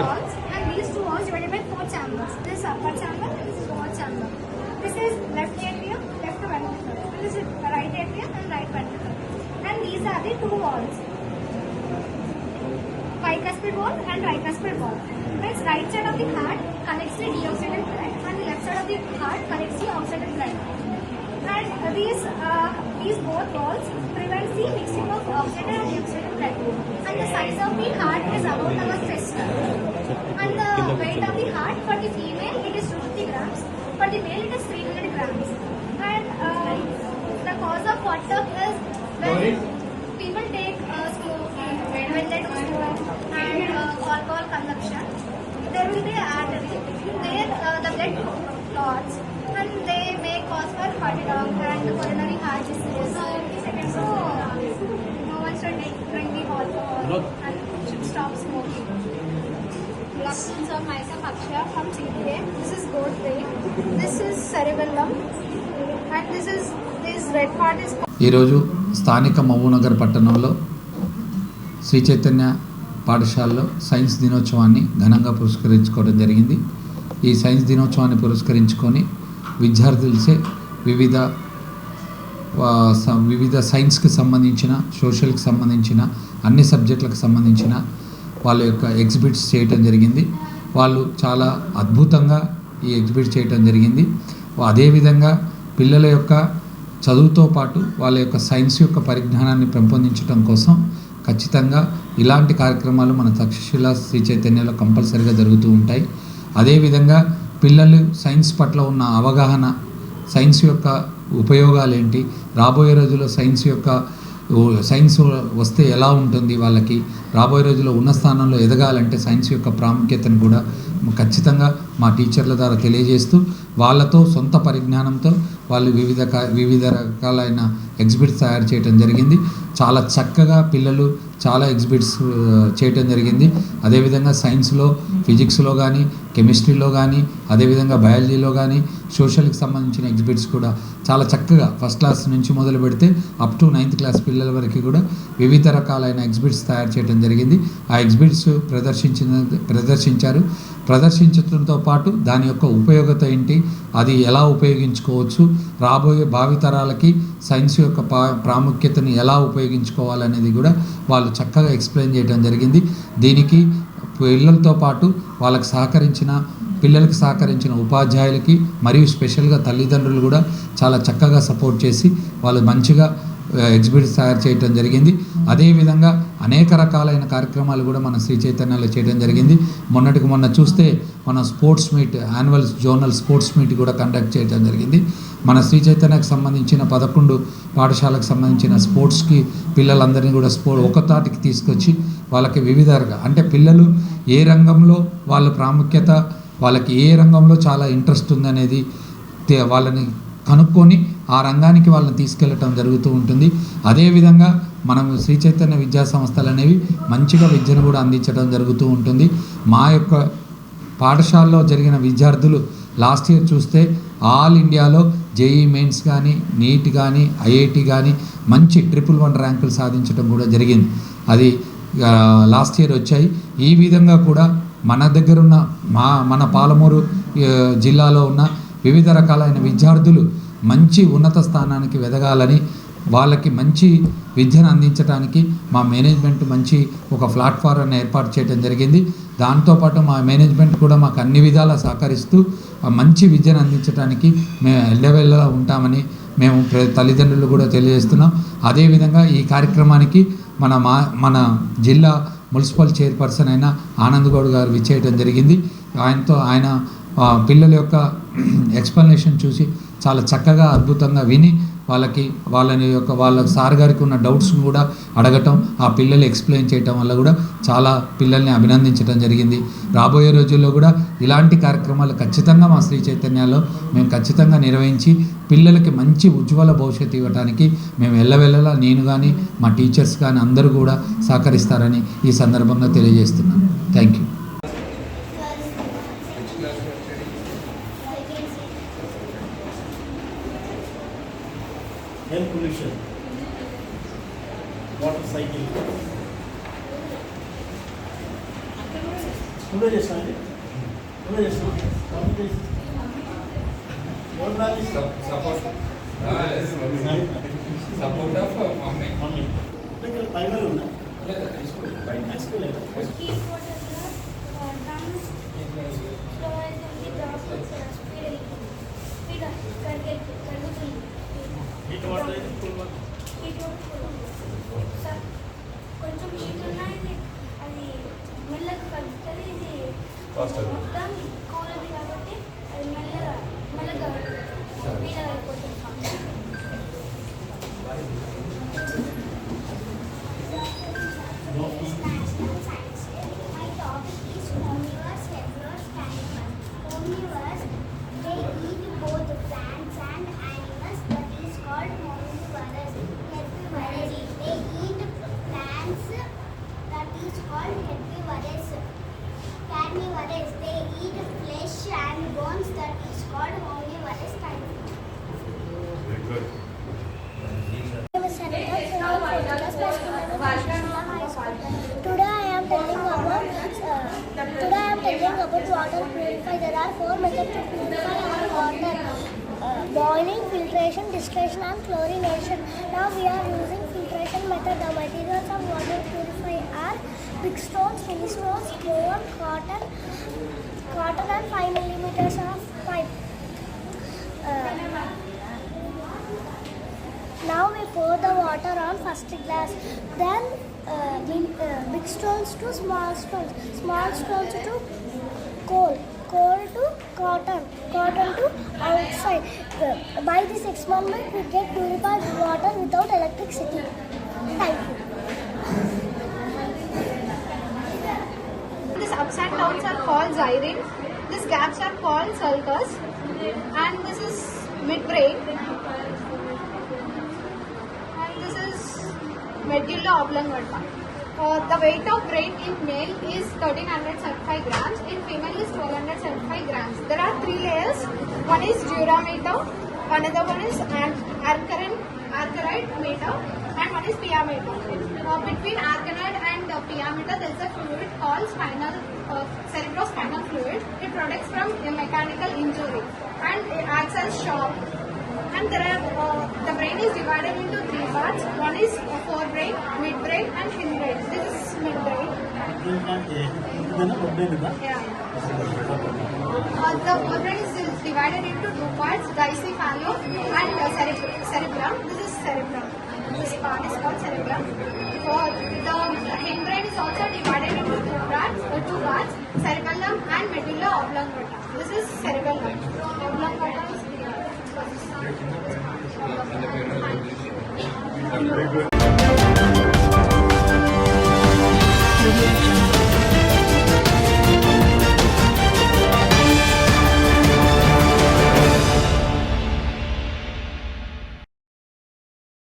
walls, and these two walls divided by 4 chambers. This is upper chamber and this is lower chamber. This is left atrium, left ventricle. And this is right atrium and right ventricle. And these are the two walls. Bicuspid wall and tricuspid wall. Means right side of the heart connects the deoxygenated blood and the left side of the heart connects the oxygenated blood. And these both walls prevents the mixing of oxygen and deoxygenated blood. And the size of the heart is about our fist. And the weight of the heart for the female it is 250 grams. For the male it is 300 grams. And the cause of heart is when people take smoking, when they do smoke and alcohol consumption. There will be an artery where the blood clots and they may cause for heart attack and coronary heart disease. So no one should drink the alcohol and should stop smoking. Good afternoon, sir. Myself Akshay from CTA. This is goat vein. This is cerebellum, and this red part is. ఈరోజు స్థానిక మహబూబ్నగర్ పట్టణంలో శ్రీ చైతన్య పాఠశాలలో science దినోత్సవాన్ని ఘనంగా పురస్కరించుకోవడం జరిగింది. ఈ science దినోత్సవాన్ని పురస్కరించుకొని విద్యార్థులచే వివిధ సైన్స్కి సంబంధించిన, సోషల్కి సంబంధించిన, అన్ని సబ్జెక్టులకు సంబంధించిన వాళ్ళ యొక్క ఎగ్జిబిట్స్ చేయటం జరిగింది. వాళ్ళు చాలా అద్భుతంగా ఈ ఎగ్జిబిట్ చేయటం జరిగింది. అదేవిధంగా పిల్లల యొక్క చదువుతో పాటు వాళ్ళ యొక్క సైన్స్ యొక్క పరిజ్ఞానాన్ని పెంపొందించడం కోసం ఖచ్చితంగా ఇలాంటి కార్యక్రమాలు మన తక్షశిల శ్రీ చైతన్యలో కంపల్సరీగా జరుగుతూ ఉంటాయి. అదేవిధంగా పిల్లలు సైన్స్ పట్ల ఉన్న అవగాహన, సైన్స్ యొక్క ఉపయోగాలు ఏంటి, రాబోయే రోజుల్లో సైన్స్ వస్తే ఎలా ఉంటుంది, వాళ్ళకి రాబోయే రోజుల్లో ఉన్న స్థానంలో ఎదగాలంటే సైన్స్ యొక్క ప్రాముఖ్యతను కూడా ఖచ్చితంగా మా టీచర్ల ద్వారా తెలియజేస్తూ వాళ్ళతో సొంత పరిజ్ఞానంతో వాళ్ళు వివిధ రకాలైన ఎగ్జిబిట్స్ తయారు చేయడం జరిగింది. చాలా చక్కగా పిల్లలు చాలా ఎగ్జిబిట్స్ చేయటం జరిగింది. అదేవిధంగా సైన్స్లో, ఫిజిక్స్లో కానీ, కెమిస్ట్రీలో కానీ, అదేవిధంగా బయాలజీలో కానీ, సోషల్కి సంబంధించిన ఎగ్జిబిట్స్ కూడా చాలా చక్కగా ఫస్ట్ క్లాస్ నుంచి మొదలు పెడితే అప్ టు 9th క్లాస్ పిల్లల వరకు కూడా వివిధ రకాలైన ఎగ్జిబిట్స్ తయారు చేయడం జరిగింది. ఆ ఎగ్జిబిట్స్ ప్రదర్శించడంతో పాటు దాని యొక్క ఉపయోగత ఏంటి, అది ఎలా ఉపయోగించుకోవచ్చు, రాబోయే భావితరాలకి సైన్స్ యొక్క ప్రాముఖ్యతను ఎలా ఉపయోగించుకోవాలనేది కూడా వాళ్ళు చక్కగా ఎక్స్ప్లెయిన్ చేయడం జరిగింది. దీనికి పిల్లలతో పాటు పిల్లలకు సహకరించిన ఉపాధ్యాయులకి మరియు స్పెషల్గా తల్లిదండ్రులు కూడా చాలా చక్కగా సపోర్ట్ చేసి వాళ్ళు మంచిగా ఎగ్జిబిట్స్ తయారు చేయడం జరిగింది. అదేవిధంగా అనేక రకాలైన కార్యక్రమాలు కూడా మన శ్రీ చైతన్యలో చేయడం జరిగింది. మొన్న చూస్తే మన sports meet, annual zonal sports meet కూడా కండక్ట్ చేయడం జరిగింది. మన శ్రీ చైతన్యకు సంబంధించిన 11 పాఠశాలకు సంబంధించిన స్పోర్ట్స్కి పిల్లలందరినీ కూడా ఒక తాటికి తీసుకొచ్చి వాళ్ళకి అంటే పిల్లలు ఏ రంగంలో వాళ్ళ ప్రాముఖ్యత, వాళ్ళకి ఏ రంగంలో చాలా ఇంట్రెస్ట్ ఉందనేది వాళ్ళని కనుక్కొని ఆ రంగానికి వాళ్ళని తీసుకెళ్ళటం జరుగుతూ ఉంటుంది. అదేవిధంగా మనం శ్రీ చైతన్య విద్యా సంస్థలు అనేవి మంచిగా విద్యను కూడా అందించడం జరుగుతూ ఉంటుంది. మా యొక్క పాఠశాలలో జరిగిన విద్యార్థులు లాస్ట్ ఇయర్ చూస్తే ఆల్ ఇండియాలో జేఈ మెయిన్స్ కానీ, నీట్ కానీ, ఐఐటి కానీ మంచి 111 ర్యాంకులు సాధించడం కూడా జరిగింది. అది లాస్ట్ ఇయర్ వచ్చాయి. ఈ విధంగా కూడా మన దగ్గరున్న మన పాలమూరు జిల్లాలో ఉన్న వివిధ రకాలైన విద్యార్థులు మంచి ఉన్నత స్థానానికి ఎదగాలని, వాళ్ళకి మంచి విద్యను అందించడానికి మా మేనేజ్మెంట్ మంచి ఒక ప్లాట్ఫారాన్ని ఏర్పాటు చేయడం జరిగింది. దాంతోపాటు మా మేనేజ్మెంట్ కూడా మాకు అన్ని విధాలా సహకరిస్తూ మంచి విద్యను అందించడానికి మేము ఎల్లవేళలా ఉంటామని మేము తల్లిదండ్రులు కూడా తెలియజేస్తున్నాం. అదేవిధంగా ఈ కార్యక్రమానికి మన జిల్లా మున్సిపల్ చైర్పర్సన్ అయిన ఆనంద్ గౌడ్ గారు విచ్చేయడం జరిగింది. ఆయన పిల్లల యొక్క ఎక్స్ప్లెనేషన్ చూసి చాలా చక్కగా అద్భుతంగా విని వాళ్ళ సార్ గారికి ఉన్న డౌట్స్ కూడా అడగటం, ఆ పిల్లలు ఎక్స్ప్లెయిన్ చేయటం వల్ల కూడా చాలా పిల్లల్ని అభినందించడం జరిగింది. రాబోయే రోజుల్లో కూడా ఇలాంటి కార్యక్రమాలు ఖచ్చితంగా మా శ్రీ చైతన్యాల్లో మేము ఖచ్చితంగా నిర్వహించి పిల్లలకి మంచి ఉజ్వల భవిష్యత్తు ఇవ్వడానికి మేము ఎల్లవెల్లలా నేను కానీ మా టీచర్స్ కానీ అందరూ కూడా సహకరిస్తారని ఈ సందర్భంగా తెలియజేస్తున్నాను. Thank you. Air pollution, water cycle. నువ్వే చేస్తాను నువ్వే చేస్తాను సపోర్ట్ ఆఫ్ మమ్మీ మమ్మీ పైన ఉందా Keep water done slow as the drop speed కరుగుతుంది హీట్ వాటర్ అయితే కూల్ వాటర్ హీట్ సార్ కొంచెం హీట్ ఉన్నాయి అది మెల్లగా కలుగుతుంది ఇది మొత్తం కూల్ ఉంది కాబట్టి అది మెల్లగా స్పీడ్ అయిపోతుంది My topic is omnivores, herbivores, carnivores. Omnivores, they eat both plants and animals. That is called omnivores. Herbivores, they eat plants. That is called herbivores. Carnivores, they eat flesh and bones. That is called omnivores. Very good. Today I am telling about water purify. There are 4 methods to purify our water: boiling, filtration, distillation, and chlorination. Now we are using filtration method. The materials of water purify are big stones, mini stones, bone, cotton, and 5 millimeters of pipe. Now we pour the water on first glass, then big stones to small stones to coal to cotton to outside. By this experiment we get purified water without electricity. Thank you. These ups and downs are called xylem. These gaps are called sulcus, and this is midbrain. Medulla oblongata. The weight of brain in male is 1375 grams, in female is 1275 grams. There are 3 layers. One is dura mater, another one is arcuate mater, and one is pia mater. Between arcuate and pia mater there is a fluid called cerebrospinal fluid. It protects from a mechanical injury and it acts as shock. And there are the brain is divided into 3 parts. One is forebrain, midbrain, and hindbrain. This is midbrain. Yeah. The forebrain is divided into 2 parts: dicephalon and cerebrum. This is cerebrum. This part is called cerebrum. The hindbrain is also divided into 2 parts: cerebellum and medulla oblongata. This is cerebellum. Oblongata is Very good.